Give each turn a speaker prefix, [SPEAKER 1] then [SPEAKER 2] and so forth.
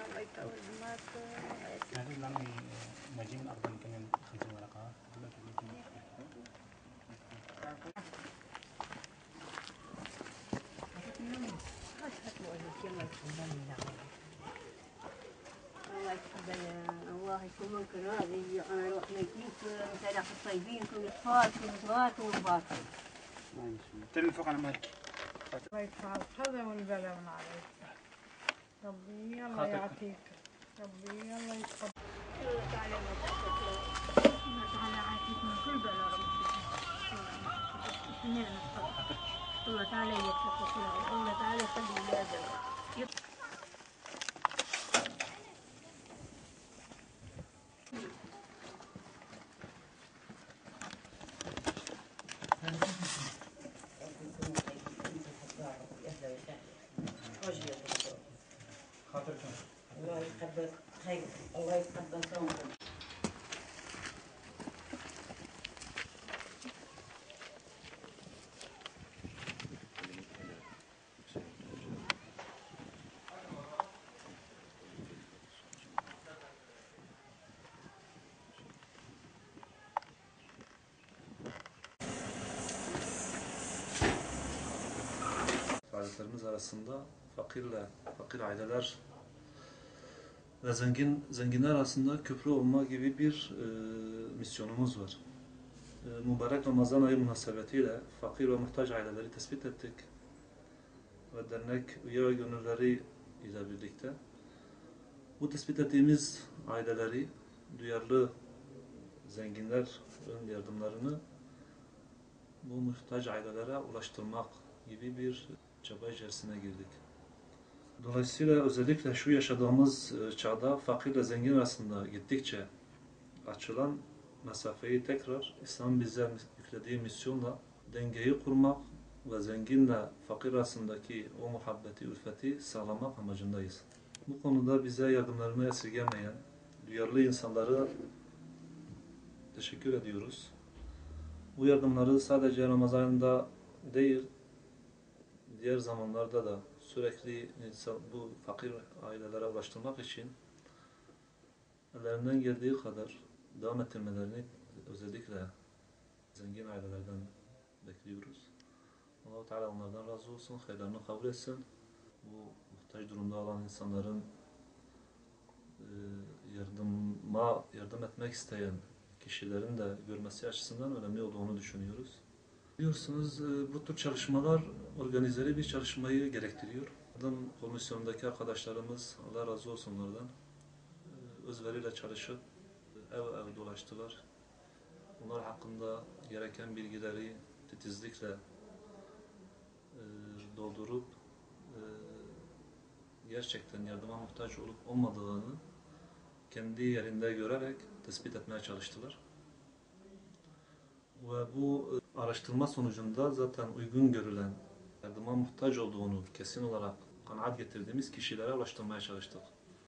[SPEAKER 1] الله يطول عمرك.
[SPEAKER 2] هذا اللي نجي من أفضل كمان 50 ورقة.
[SPEAKER 1] الله يتقبل، الله يكون ممكن هذه أنا أروح نجيب مثلا الطيبين كل إطفال كل صغار كل كبار.
[SPEAKER 2] تبي فوق على مالك.
[SPEAKER 3] الله يدفع الخذا والبلا من عليك. ربي الله يعطيك. ربي الله يتقبل.
[SPEAKER 1] الله تعالى الله تعالى يعافيك من كل بلاء ربي. الله تعالى يكفيك الله تعالى يخلي ولادك.
[SPEAKER 4] الله يتقبل خير، الله يتقبل صومكم.
[SPEAKER 5] Faaliyetlerimiz arasında fakir aileler ve zenginler arasında köprü olma gibi bir misyonumuz var. Mübarek Ramazan ayı münasebetiyle fakir ve muhtaç aileleri tespit ettik ve dernek üye ve gönüllüleri ile birlikte bu tespit ettiğimiz aileleri duyarlı zenginlerin yardımlarını bu muhtaç ailelere ulaştırmak gibi bir çaba içerisine girdik. Dolayısıyla özellikle şu yaşadığımız çağda fakirle zengin arasında gittikçe açılan mesafeyi tekrar İslam bize yüklediği misyonla dengeyi kurmak ve zenginle fakir arasındaki o muhabbeti, ülfeti sağlamak amacındayız. Bu konuda bize yardımlarını esirgemeyen duyarlı insanlara teşekkür ediyoruz. Bu yardımları sadece Ramazan ayında değil, diğer zamanlarda da sürekli bu fakir ailelere ulaştırmak için ellerinden geldiği kadar devam ettirmelerini özellikle zengin ailelerden bekliyoruz. Allah-u Teala onlardan razı olsun, hayırlarını kabul etsin. Bu muhtaç durumda olan insanların yardım etmek isteyen kişilerin de görmesi açısından önemli olduğunu düşünüyoruz. Biliyorsunuz bu tür çalışmalar organizeli bir çalışmayı gerektiriyor. Komisyondaki arkadaşlarımız, Allah razı olsun onlardan, özveriyle çalışıp ev ev dolaştılar. Onlar hakkında gereken bilgileri titizlikle doldurup gerçekten yardıma muhtaç olup olmadığını kendi yerinde görerek tespit etmeye çalıştılar. Ve bu araştırma sonucunda zaten uygun görülen, yardıma muhtaç olduğunu kesin olarak kanaat getirdiğimiz kişilere ulaştırmaya çalıştık.